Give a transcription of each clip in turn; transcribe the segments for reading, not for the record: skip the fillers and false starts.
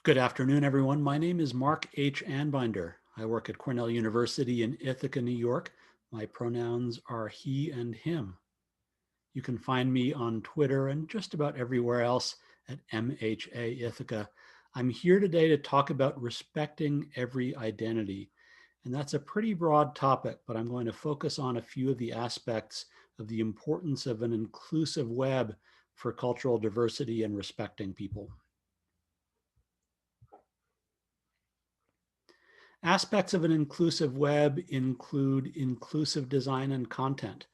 Good afternoon, everyone. My name is Mark H. Anbinder. I work at Cornell University in Ithaca, New York. My pronouns are he and him. You can find me on Twitter and just about everywhere else at MHA Ithaca. I'm here today to talk about respecting every identity. And that's a pretty broad topic, but I'm going to focus on a few of the aspects of the importance of an inclusive web for cultural diversity and respecting people. Aspects of an inclusive web include inclusive design and content,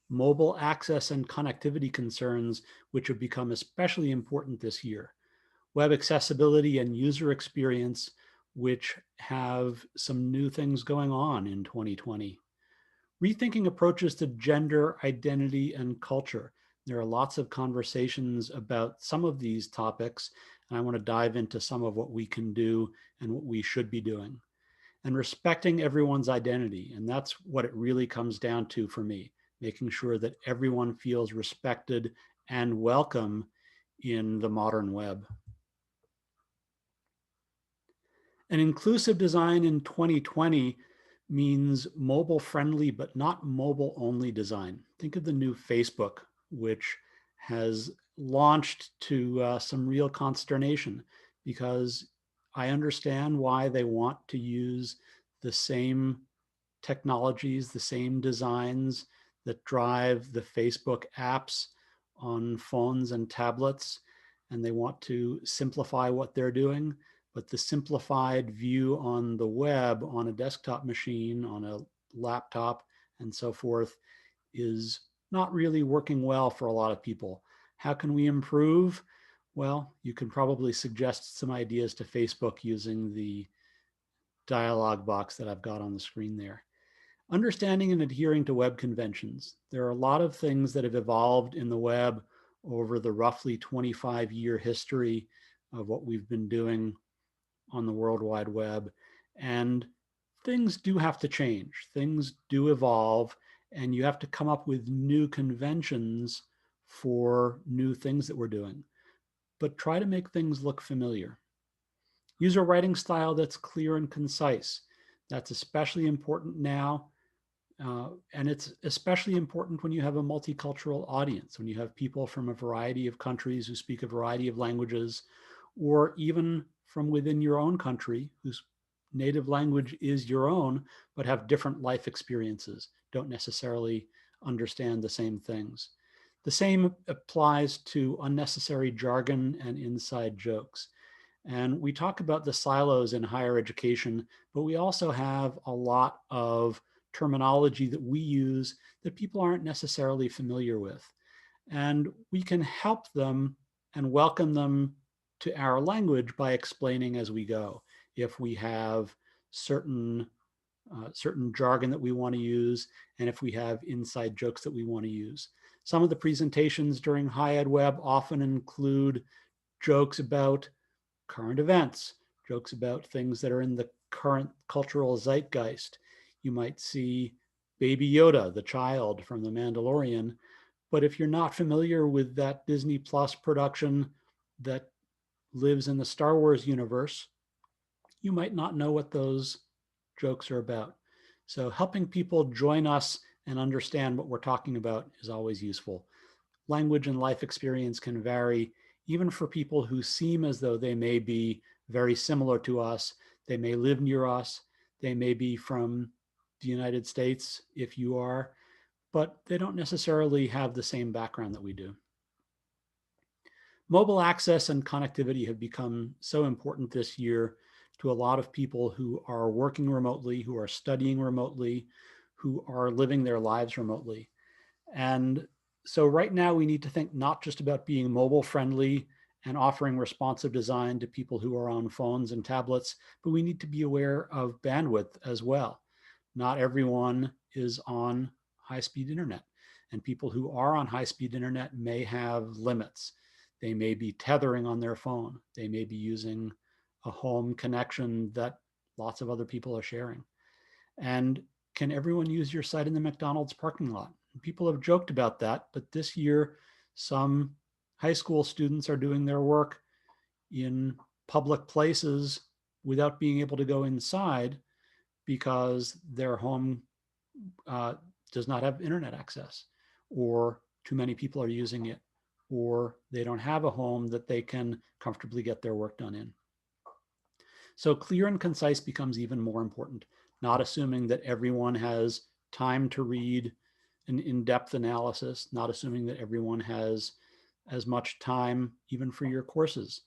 mobile access and connectivity concerns, which have become especially important this year, web accessibility and user experience, which have some new things going on in 2020. Rethinking approaches to gender, identity, and culture. There are lots of conversations about some of these topics, and I want to dive into some of what we can do and what we should be doing, and respecting everyone's identity. And that's what it really comes down to for me, making sure that everyone feels respected and welcome in the modern web. An inclusive design in 2020 means mobile friendly, but not mobile only design. Think of the new Facebook, which has launched to some real consternation, because I understand why they want to use the same technologies, the same designs that drive the Facebook apps on phones and tablets, and they want to simplify what they're doing. But the simplified view on the web, on a desktop machine, on a laptop, and so forth, is not really working well for a lot of people. How can we improve? Well, you can probably suggest some ideas to Facebook using the dialog box that I've got on the screen there. Understanding and adhering to web conventions. There are a lot of things that have evolved in the web over the roughly 25-year history of what we've been doing on the World Wide Web. And things do have to change. Things do evolve, and you have to come up with new conventions for new things that we're doing. But try to make things look familiar. Use a writing style that's clear and concise. That's especially important now. And it's especially important when you have a multicultural audience, when you have people from a variety of countries who speak a variety of languages, or even from within your own country whose native language is your own, but have different life experiences, don't necessarily understand the same things. The same applies to unnecessary jargon and inside jokes. And we talk about the silos in higher education, but we also have a lot of terminology that we use that people aren't necessarily familiar with. And we can help them and welcome them to our language by explaining as we go. If we have certain jargon that we want to use, and if we have inside jokes that we want to use. Some of the presentations during HighEdWeb often include jokes about current events, jokes about things that are in the current cultural zeitgeist. You might see Baby Yoda, the child from The Mandalorian, but if you're not familiar with that Disney Plus production that lives in the Star Wars universe, you might not know what those jokes are about. So helping people join us and understand what we're talking about is always useful. Language and life experience can vary, even for people who seem as though they may be very similar to us. They may live near us. They may be from the United States, if you are, but they don't necessarily have the same background that we do. Mobile access and connectivity have become so important this year to a lot of people who are working remotely, who are studying remotely, who are living their lives remotely. And so right now we need to think not just about being mobile friendly and offering responsive design to people who are on phones and tablets, but we need to be aware of bandwidth as well. Not everyone is on high-speed internet, and people who are on high-speed internet may have limits. They may be tethering on their phone. They may be using a home connection that lots of other people are sharing. And can everyone use your site in the McDonald's parking lot? People have joked about that, but this year, some high school students are doing their work in public places without being able to go inside because their home uh, does not have internet access, or too many people are using it, or they don't have a home that they can comfortably get their work done in. So clear and concise becomes even more important, not assuming that everyone has time to read an in-depth analysis, not assuming that everyone has as much time even for your courses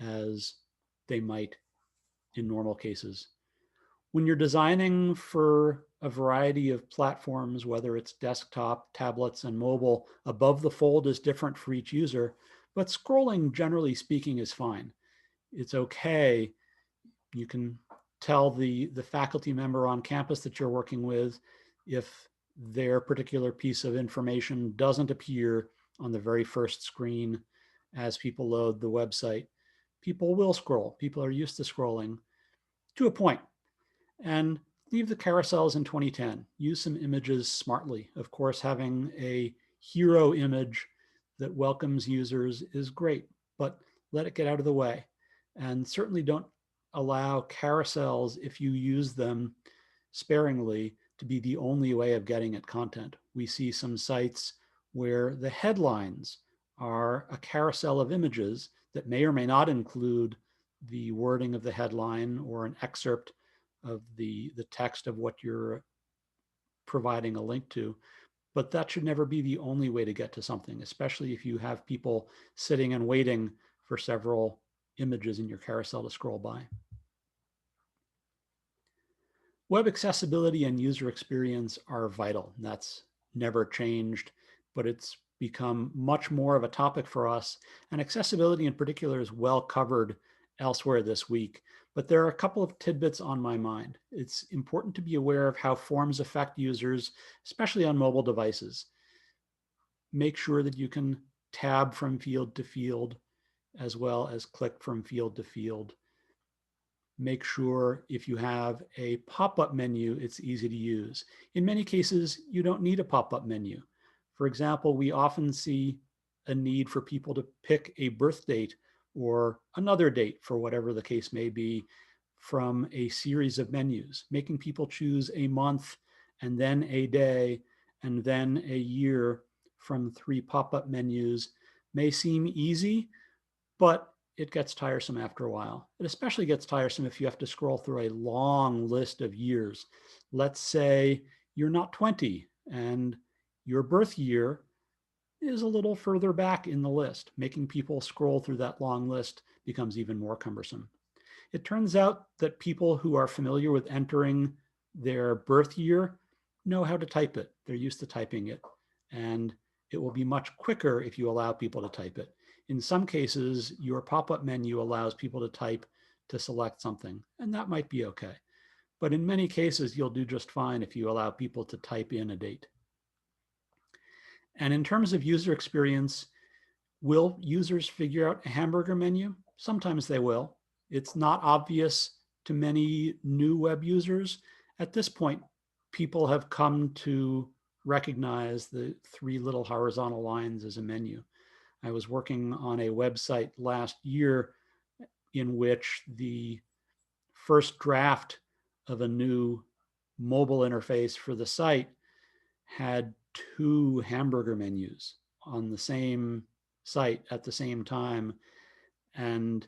as they might in normal cases. When you're designing for a variety of platforms, whether it's desktop, tablets, and mobile, above the fold is different for each user, but scrolling, generally speaking, is fine. It's okay. You can tell the faculty member on campus that you're working with if their particular piece of information doesn't appear on the very first screen as people load the website. People will scroll. People are used to scrolling to a point. And leave the carousels in 2010. Use some images smartly. Of course, having a hero image that welcomes users is great, but let it get out of the way. And certainly don't allow carousels, if you use them sparingly, to be the only way of getting at content. We see some sites where the headlines are a carousel of images that may or may not include the wording of the headline or an excerpt of the text of what you're providing a link to. But that should never be the only way to get to something, especially if you have people sitting and waiting for several images in your carousel to scroll by. Web accessibility and user experience are vital. That's never changed, but it's become much more of a topic for us. And accessibility in particular is well covered elsewhere this week. But there are a couple of tidbits on my mind. It's important to be aware of how forms affect users, especially on mobile devices. Make sure that you can tab from field to field as well as click from field to field. Make sure if you have a pop-up menu, it's easy to use. In many cases, you don't need a pop-up menu. For example, we often see a need for people to pick a birth date or another date for whatever the case may be from a series of menus, making people choose a month and then a day and then a year from 3 pop-up menus may seem easy, but it gets tiresome after a while. It especially gets tiresome if you have to scroll through a long list of years. Let's say you're not 20 and your birth year is a little further back in the list. Making people scroll through that long list becomes even more cumbersome. It turns out that people who are familiar with entering their birth year know how to type it. They're used to typing it. And it will be much quicker if you allow people to type it. In some cases, your pop-up menu allows people to type to select something, and that might be okay. But in many cases, you'll do just fine if you allow people to type in a date. And in terms of user experience, will users figure out a hamburger menu? Sometimes they will. It's not obvious to many new web users. At this point, people have come to recognize the 3 little horizontal lines as a menu. I was working on a website last year in which the first draft of a new mobile interface for the site had 2 hamburger menus on the same site at the same time. And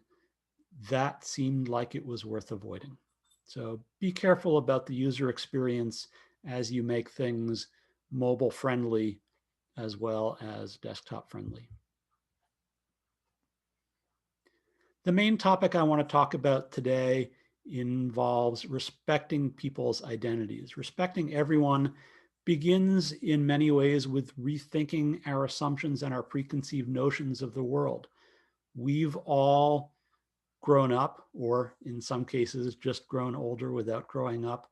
that seemed like it was worth avoiding. So be careful about the user experience as you make things mobile friendly as well as desktop friendly. The main topic I want to talk about today involves respecting people's identities. Respecting everyone begins in many ways with rethinking our assumptions and our preconceived notions of the world. We've all grown up, or in some cases, just grown older without growing up,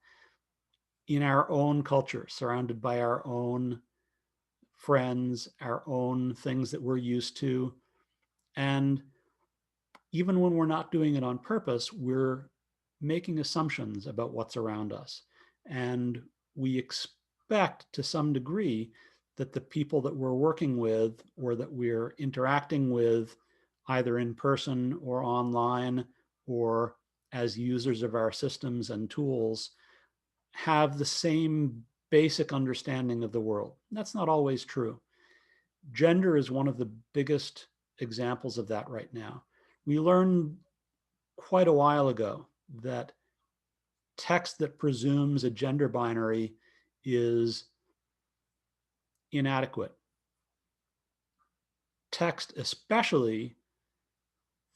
in our own culture, surrounded by our own friends, our own things that we're used to. And even when we're not doing it on purpose, we're making assumptions about what's around us. And we expect to some degree that the people that we're working with or that we're interacting with either in person or online or as users of our systems and tools, have the same basic understanding of the world. That's not always true. Gender is one of the biggest examples of that right now. We learned quite a while ago that text that presumes a gender binary is inadequate. Text, especially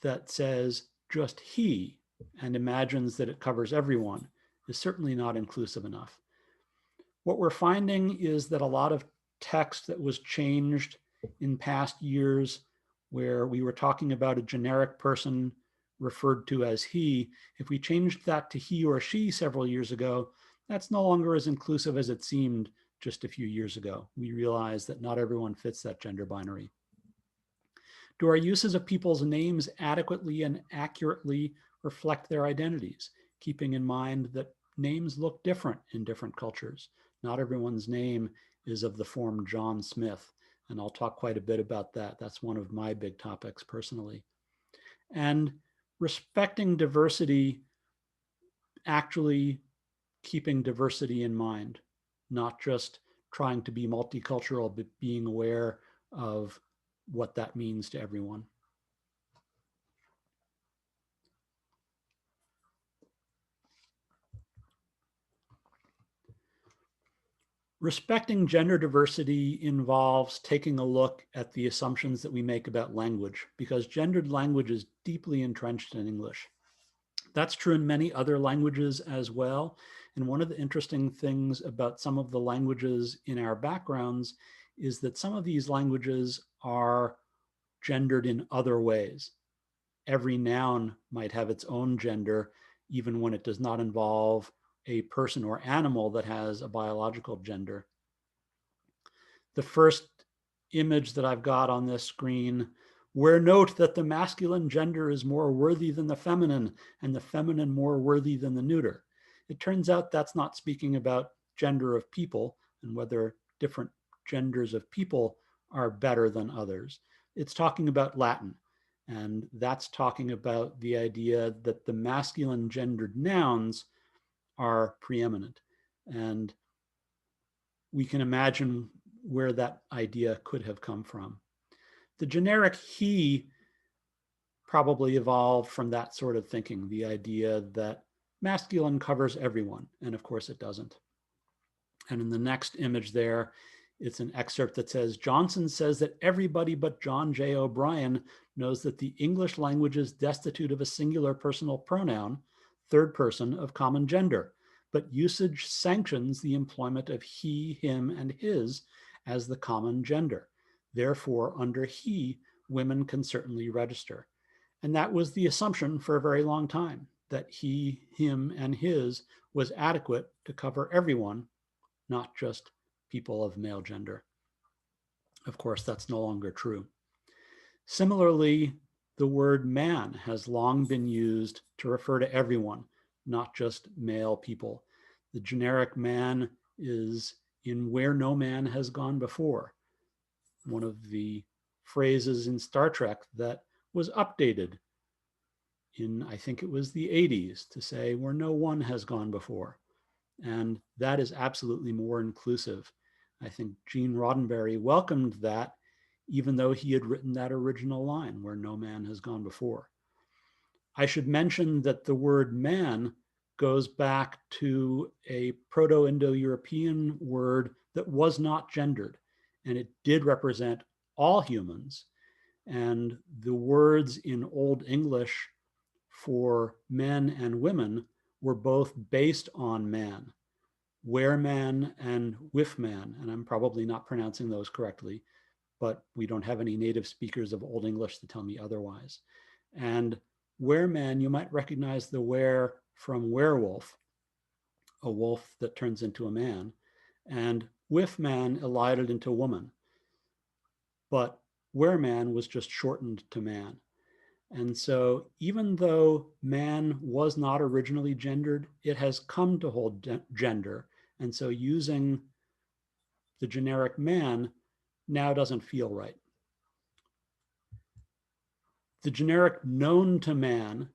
that says just he and imagines that it covers everyone, is certainly not inclusive enough. What we're finding is that a lot of text that was changed in past years, where we were talking about a generic person referred to as he, if we changed that to he or she several years ago, that's no longer as inclusive as it seemed just a few years ago. We realized that not everyone fits that gender binary. Do our uses of people's names adequately and accurately reflect their identities, keeping in mind that names look different in different cultures? Not everyone's name is of the form John Smith, and I'll talk quite a bit about that. That's one of my big topics personally. And respecting diversity, actually keeping diversity in mind, not just trying to be multicultural, but being aware of what that means to everyone. Respecting gender diversity involves taking a look at the assumptions that we make about language, because gendered language is deeply entrenched in English. That's true in many other languages as well. And one of the interesting things about some of the languages in our backgrounds is that some of these languages are gendered in other ways. Every noun might have its own gender, even when it does not involve a person or animal that has a biological gender. The first image that I've got on this screen, where note that the masculine gender is more worthy than the feminine, and the feminine more worthy than the neuter. It turns out that's not speaking about gender of people and whether different genders of people are better than others. It's talking about Latin, and that's talking about the idea that the masculine gendered nouns are preeminent. And we can imagine where that idea could have come from. The generic he probably evolved from that sort of thinking, the idea that masculine covers everyone, and of course it doesn't. And in the next image there, it's an excerpt that says, Johnson says that everybody but John J. O'Brien knows that the English language is destitute of a singular personal pronoun, third person of common gender, but usage sanctions the employment of he, him, and his as the common gender. Therefore, under he, women can certainly register. And that was the assumption for a very long time, that he, him, and his was adequate to cover everyone, not just people of male gender. Of course, that's no longer true. Similarly, the word man has long been used to refer to everyone, not just male people. The generic man is in where no man has gone before, one of the phrases in Star Trek that was updated in, I think it was the 80s, to say where no one has gone before. And that is absolutely more inclusive. I think Gene Roddenberry welcomed that, even though he had written that original line, where no man has gone before. I should mention that the word man goes back to a Proto-Indo-European word that was not gendered, and it did represent all humans. And the words in Old English for men and women were both based on man. Where man and with man, and I'm probably not pronouncing those correctly, but we don't have any native speakers of Old English to tell me otherwise. And where man, you might recognize the where from werewolf, a wolf that turns into a man, and with man elided into woman. But where man was just shortened to man. And so even though man was not originally gendered, it has come to hold gender. And so using the generic man now doesn't feel right. The generic known to man,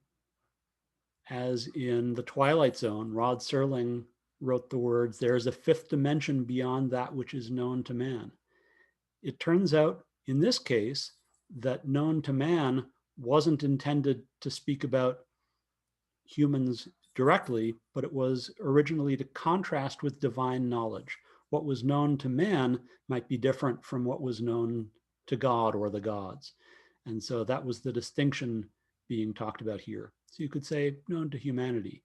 as in The Twilight Zone, Rod Serling wrote the words, "There is a fifth dimension beyond that which is known to man." It turns out in this case that known to man wasn't intended to speak about humans directly, but it was originally to contrast with divine knowledge. What was known to man might be different from what was known to God or the gods. And so that was the distinction being talked about here. So you could say known to humanity.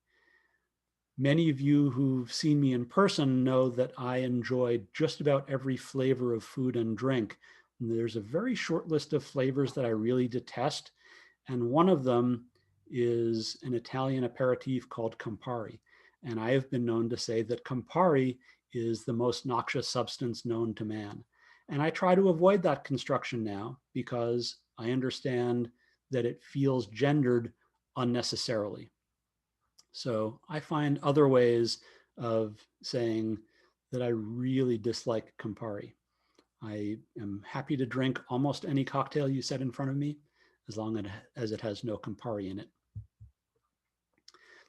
Many of you who've seen me in person know that I enjoy just about every flavor of food and drink. And there's a very short list of flavors that I really detest. And one of them is an Italian aperitif called Campari. And I have been known to say that Campari is the most noxious substance known to man. And I try to avoid that construction now because I understand that it feels gendered unnecessarily. So I find other ways of saying that I really dislike Campari. I am happy to drink almost any cocktail you set in front of me, as long as it has no Campari in it.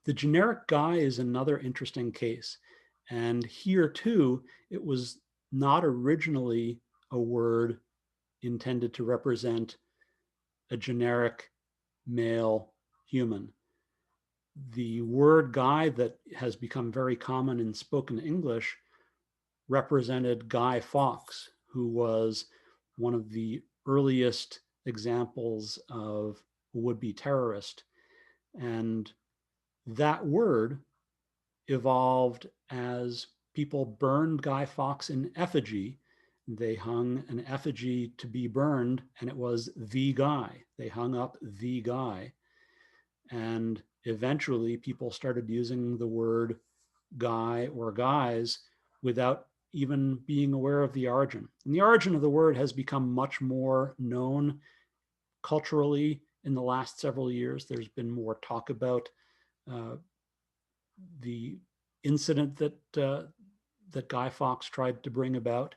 The generic guy is another interesting case. And here too, it was not originally a word intended to represent a generic male human. The word guy that has become very common in spoken English represented Guy Fawkes, who was one of the earliest examples of a would-be terrorist. And that word evolved as people burned Guy Fawkes in effigy. They hung an effigy to be burned, and it was the guy. They hung up the guy. And eventually people started using the word guy or guys without even being aware of the origin. And the origin of the word has become much more known culturally in the last several years. There's been more talk about the incident that Guy Fawkes tried to bring about.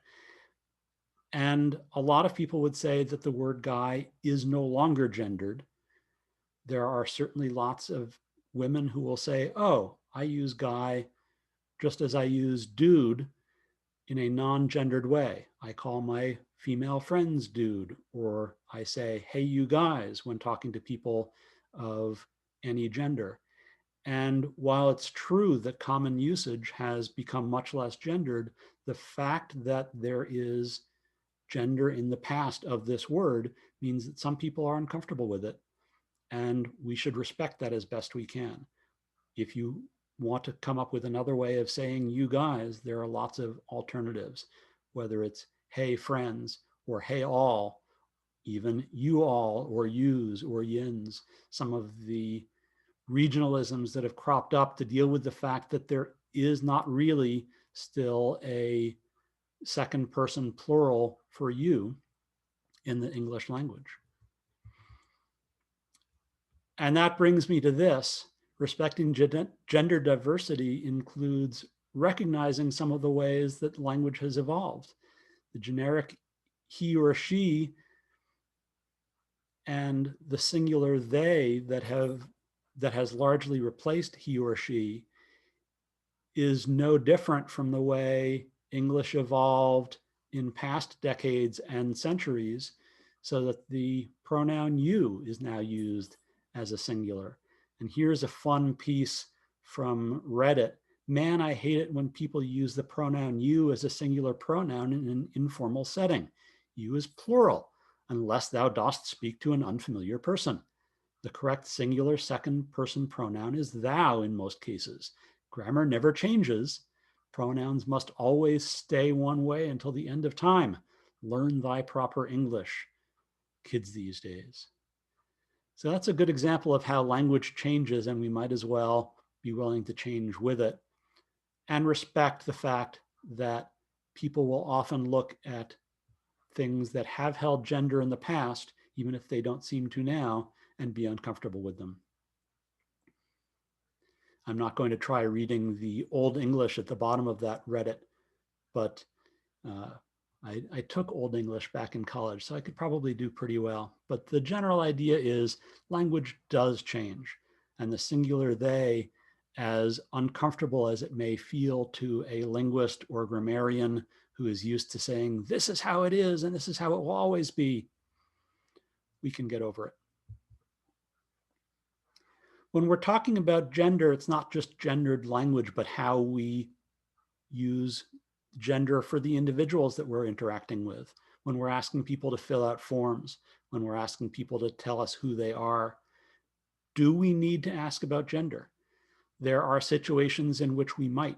And a lot of people would say that the word guy is no longer gendered. There are certainly lots of women who will say, oh, I use guy just as I use dude in a non-gendered way. I call my female friends dude, or I say, hey, you guys, when talking to people of any gender. And while it's true that common usage has become much less gendered, the fact that there is gender in the past of this word means that some people are uncomfortable with it. And we should respect that as best we can. If you want to come up with another way of saying you guys, there are lots of alternatives, whether it's hey friends or hey all, even you all or yous or yins. Some of the regionalisms that have cropped up to deal with the fact that there is not really still a second person plural for you in the English language. And that brings me to this. Respecting gender diversity includes recognizing some of the ways that language has evolved. The generic he or she and the singular they that has largely replaced he or she is no different from the way English evolved in past decades and centuries, so that the pronoun you is now used as a singular. And here's a fun piece from Reddit. Man, I hate it when people use the pronoun you as a singular pronoun in an informal setting. You is plural, unless thou dost speak to an unfamiliar person. The correct singular second person pronoun is thou in most cases. Grammar never changes. Pronouns must always stay one way until the end of time. Learn thy proper English, kids these days. So that's a good example of how language changes, and we might as well be willing to change with it and respect the fact that people will often look at things that have held gender in the past, even if they don't seem to now, and be uncomfortable with them. I'm not going to try reading the Old English at the bottom of that Reddit, but I took Old English back in college, so I could probably do pretty well. But the general idea is language does change, and the singular they, as uncomfortable as it may feel to a linguist or grammarian who is used to saying, this is how it is and this is how it will always be, we can get over it. When we're talking about gender, it's not just gendered language, but how we use gender for the individuals that we're interacting with. When we're asking people to fill out forms, when we're asking people to tell us who they are, do we need to ask about gender? There are situations in which we might.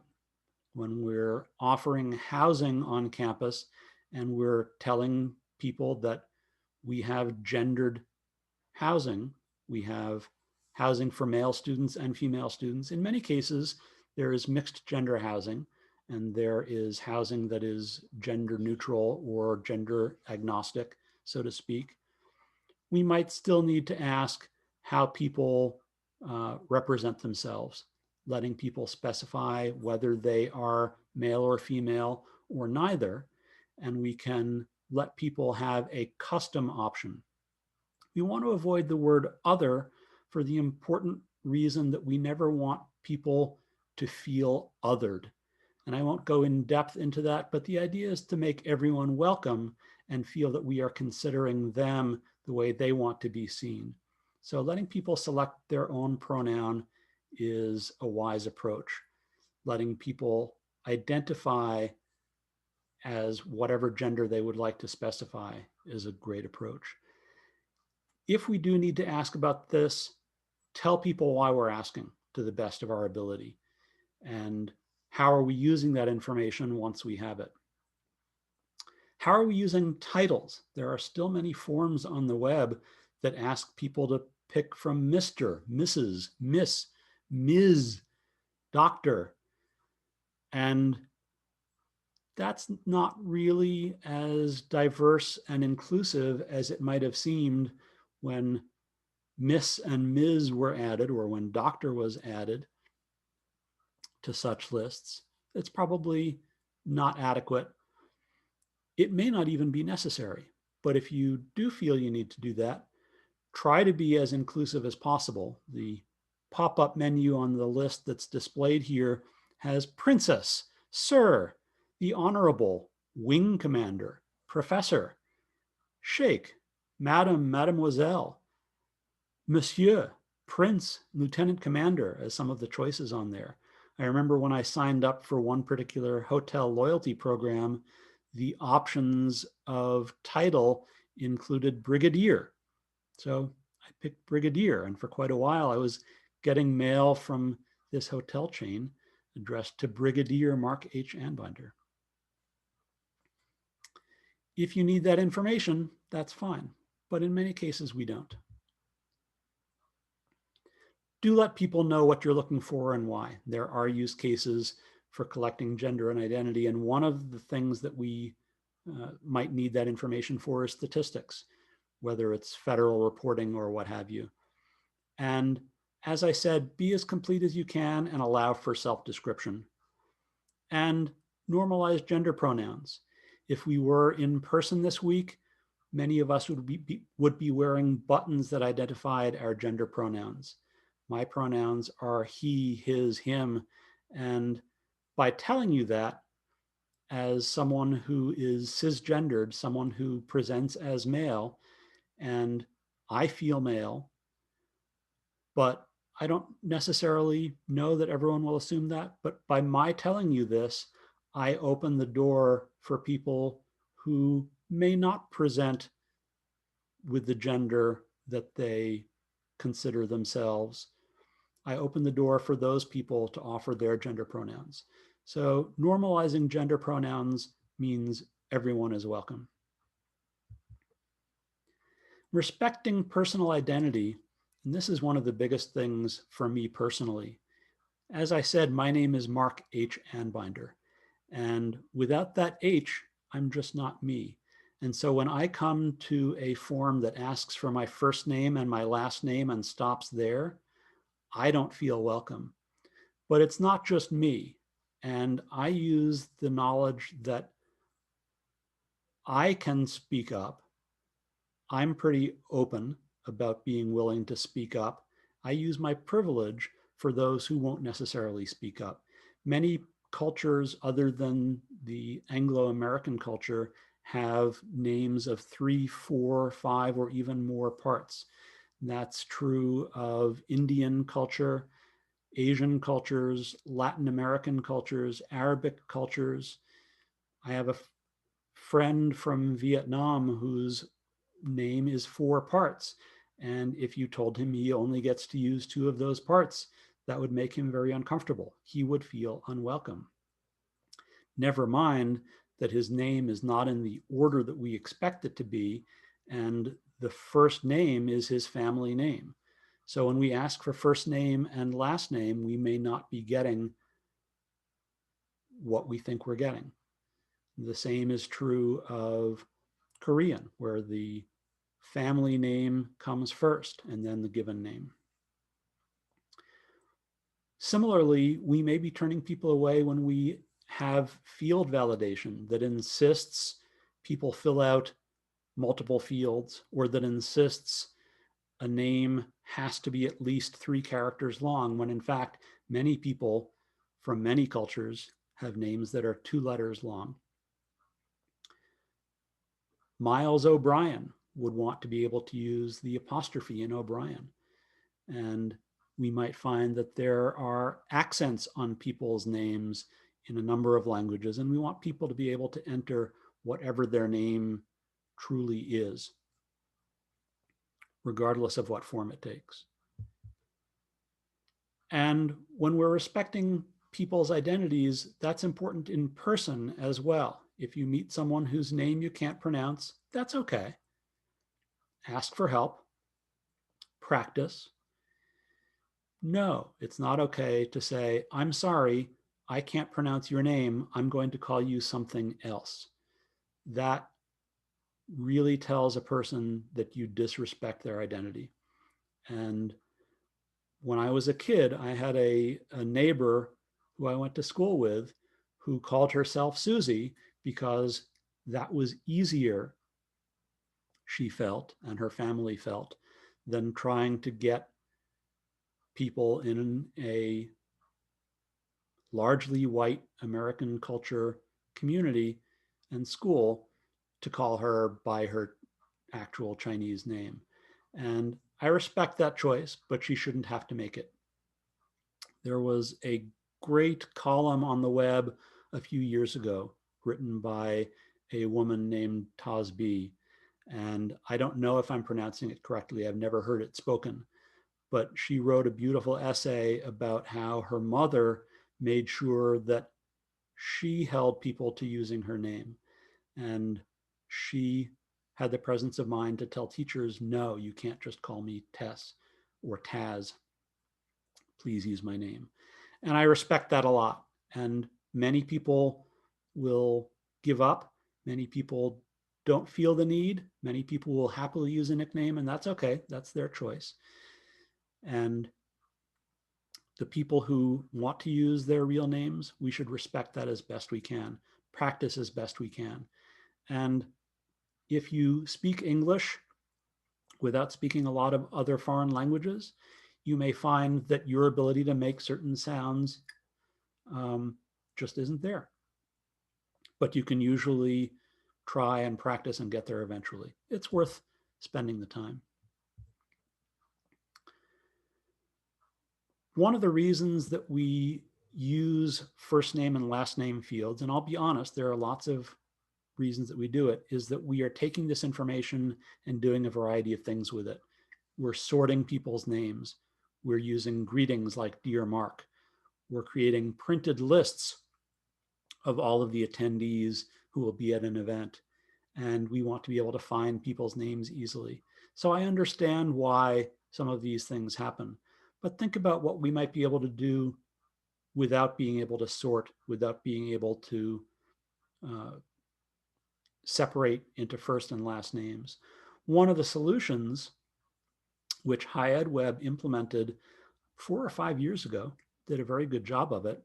When we're offering housing on campus and we're telling people that we have gendered housing, we have housing for male students and female students. In many cases, there is mixed gender housing, and there is housing that is gender neutral or gender agnostic, so to speak. We might still need to ask how people represent themselves, letting people specify whether they are male or female or neither, and we can let people have a custom option. We want to avoid the word other for the important reason that we never want people to feel othered. And I won't go in depth into that, but the idea is to make everyone welcome and feel that we are considering them the way they want to be seen. So letting people select their own pronoun is a wise approach. Letting people identify as whatever gender they would like to specify is a great approach. If we do need to ask about this, tell people why we're asking to the best of our ability. And how are we using that information once we have it? How are we using titles? There are still many forums on the web that ask people to pick from Mr., Mrs., Miss, Ms., Doctor. And that's not really as diverse and inclusive as it might have seemed when Miss and Ms. were added, or when Doctor was added to such lists. It's probably not adequate. It may not even be necessary, but if you do feel you need to do that, try to be as inclusive as possible. The pop-up menu on the list that's displayed here has Princess, Sir, the Honorable, Wing Commander, Professor, Sheikh, Madam, Mademoiselle, Monsieur, Prince, Lieutenant Commander as some of the choices on there. I remember when I signed up for one particular hotel loyalty program, the options of title included Brigadier. So I picked Brigadier, and for quite a while I was getting mail from this hotel chain addressed to Brigadier Mark H. Anbinder. If you need that information, that's fine, but in many cases we don't. Do let people know what you're looking for and why. There are use cases for collecting gender and identity, and one of the things that we might need that information for is statistics, whether it's federal reporting or what have you. And as I said, be as complete as you can and allow for self-description. And normalize gender pronouns. If we were in person this week, many of us would be wearing buttons that identified our gender pronouns. My pronouns are he, his, him, and by telling you that, as someone who is cisgendered, someone who presents as male, and I feel male, but I don't necessarily know that everyone will assume that, but by my telling you this, I open the door for people who may not present with the gender that they consider themselves. I open the door for those people to offer their gender pronouns. So normalizing gender pronouns means everyone is welcome. Respecting personal identity, and this is one of the biggest things for me personally. As I said, my name is Mark H. Anbinder, and without that H, I'm just not me. And so when I come to a form that asks for my first name and my last name and stops there, I don't feel welcome. But it's not just me. And I use the knowledge that I can speak up. I'm pretty open about being willing to speak up. I use my privilege for those who won't necessarily speak up. Many cultures other than the Anglo-American culture have names of 3, 4, 5, or even more parts. That's true of Indian culture, Asian cultures, Latin American cultures, Arabic cultures. I have a friend from Vietnam whose name is 4 parts. And if you told him he only gets to use 2 of those parts, that would make him very uncomfortable. He would feel unwelcome. Never mind that his name is not in the order that we expect it to be, and the first name is his family name. So when we ask for first name and last name, we may not be getting what we think we're getting. The same is true of Korean, where the family name comes first and then the given name. Similarly, we may be turning people away when we have field validation that insists people fill out multiple fields, or that insists a name has to be at least 3 characters long, when in fact, many people from many cultures have names that are 2 letters long. Miles O'Brien would want to be able to use the apostrophe in O'Brien. And we might find that there are accents on people's names in a number of languages, and we want people to be able to enter whatever their name truly is, regardless of what form it takes. And when we're respecting people's identities, that's important in person as well. If you meet someone whose name you can't pronounce, that's okay. Ask for help, practice. No, it's not okay to say, I'm sorry, I can't pronounce your name. I'm going to call you something else. That really tells a person that you disrespect their identity. And when I was a kid, I had a neighbor who I went to school with who called herself Susie because that was easier, she felt, and her family felt, than trying to get people in a largely white American culture community and school to call her by her actual Chinese name. And I respect that choice, but she shouldn't have to make it. There was a great column on the web a few years ago written by a woman named Taz B. And I don't know if I'm pronouncing it correctly. I've never heard it spoken. But she wrote a beautiful essay about how her mother made sure that she held people to using her name. And she had the presence of mind to tell teachers, no, you can't just call me Tess or Taz. Please use my name. And I respect that a lot. And many people will give up. Many people don't feel the need. Many people will happily use a nickname, and that's okay. That's their choice. And the people who want to use their real names, we should respect that as best we can, practice as best we can. And if you speak English without speaking a lot of other foreign languages, you may find that your ability to make certain sounds just isn't there. But you can usually try and practice and get there eventually. It's worth spending the time. One of the reasons that we use first name and last name fields, and I'll be honest, there are lots of reasons that we do it, is that we are taking this information and doing a variety of things with it. We're sorting people's names. We're using greetings like Dear Mark. We're creating printed lists of all of the attendees who will be at an event. And we want to be able to find people's names easily. So I understand why some of these things happen. But think about what we might be able to do without being able to sort, without being able to separate into first and last names. One of the solutions, which HighEdWeb implemented 4 or 5 years ago, did a very good job of it,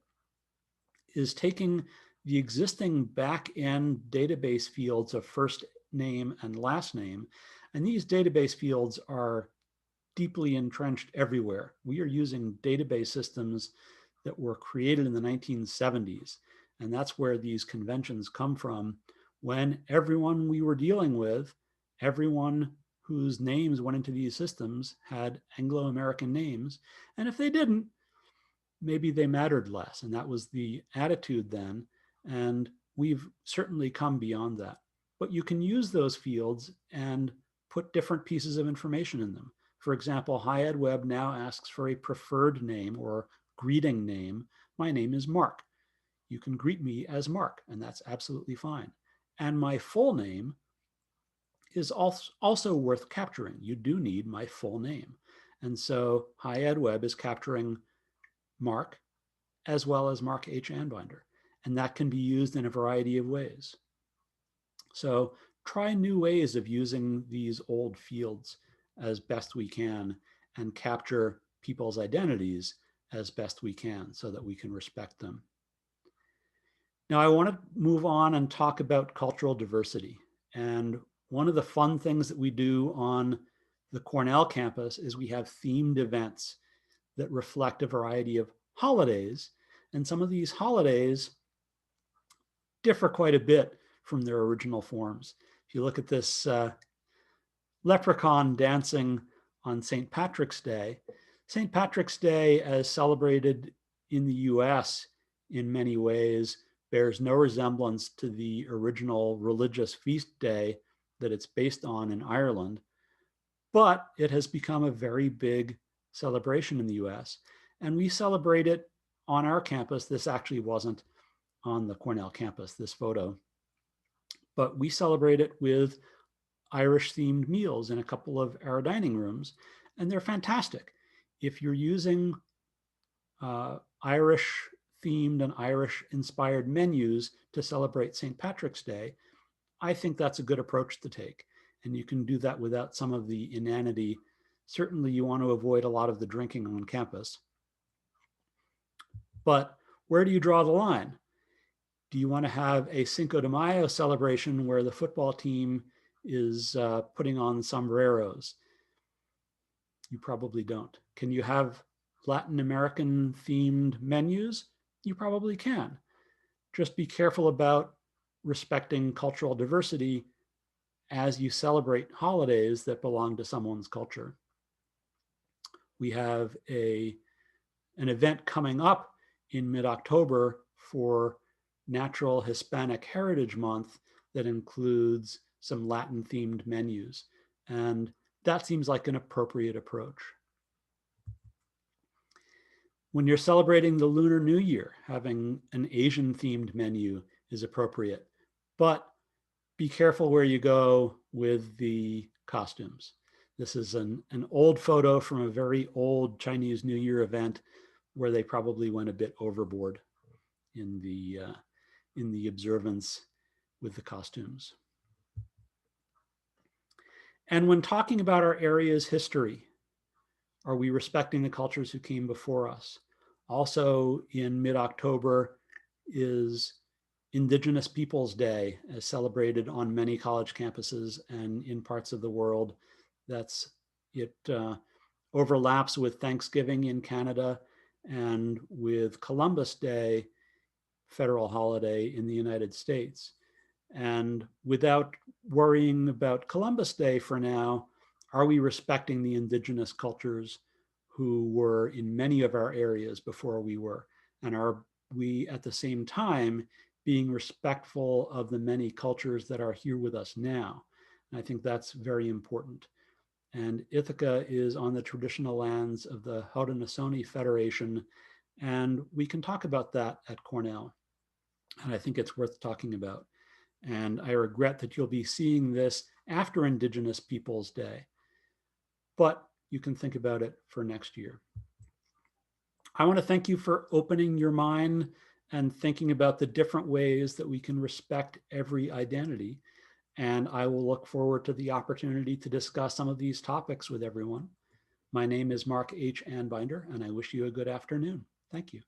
is taking the existing back-end database fields of first name and last name, and these database fields are deeply entrenched everywhere. We are using database systems that were created in the 1970s, and that's where these conventions come from, when everyone we were dealing with, everyone whose names went into these systems had Anglo-American names, and if they didn't, maybe they mattered less, and that was the attitude then, and we've certainly come beyond that. But you can use those fields and put different pieces of information in them. For example, HighEdWeb now asks for a preferred name or greeting name. My name is Mark. You can greet me as Mark, and that's absolutely fine. And my full name is also worth capturing. You do need my full name. And so HighEdWeb is capturing Mark as well as Mark H. Anbinder. And that can be used in a variety of ways. So try new ways of using these old fields as best we can and capture people's identities as best we can so that we can respect them. Now I want to move on and talk about cultural diversity. And one of the fun things that we do on the Cornell campus is we have themed events that reflect a variety of holidays. And some of these holidays differ quite a bit from their original forms. If you look at this leprechaun dancing on St. Patrick's Day, St. Patrick's Day, as celebrated in the US in many ways, bears no resemblance to the original religious feast day that it's based on in Ireland, but it has become a very big celebration in the US, and we celebrate it on our campus. This actually wasn't on the Cornell campus, this photo, but we celebrate it with Irish themed meals in a couple of our dining rooms, and they're fantastic. If you're using Irish themed and Irish inspired menus to celebrate St. Patrick's Day, I think that's a good approach to take. And you can do that without some of the inanity. Certainly you want to avoid a lot of the drinking on campus. But where do you draw the line? Do you want to have a Cinco de Mayo celebration where the football team is putting on sombreros? You probably don't. Can you have Latin American themed menus? You probably can. Just be careful about respecting cultural diversity as you celebrate holidays that belong to someone's culture. We have an event coming up in mid-October for Natural Hispanic Heritage Month that includes some Latin-themed menus. And that seems like an appropriate approach. When you're celebrating the Lunar New Year, having an Asian-themed menu is appropriate. But be careful where you go with the costumes. This is an old photo from a very old Chinese New Year event where they probably went a bit overboard in the observance with the costumes. And when talking about our area's history, are we respecting the cultures who came before us? Also in mid-October is Indigenous Peoples Day, as celebrated on many college campuses and in parts of the world. It overlaps with Thanksgiving in Canada and with Columbus Day, federal holiday in the United States. And without worrying about Columbus Day for now, are we respecting the indigenous cultures who were in many of our areas before we were? And are we at the same time being respectful of the many cultures that are here with us now? And I think that's very important. And Ithaca is on the traditional lands of the Haudenosaunee Federation, and we can talk about that at Cornell. And I think it's worth talking about. And I regret that you'll be seeing this after Indigenous Peoples Day, but you can think about it for next year. I want to thank you for opening your mind and thinking about the different ways that we can respect every identity. And I will look forward to the opportunity to discuss some of these topics with everyone. My name is Mark H. Anbinder, and I wish you a good afternoon. Thank you.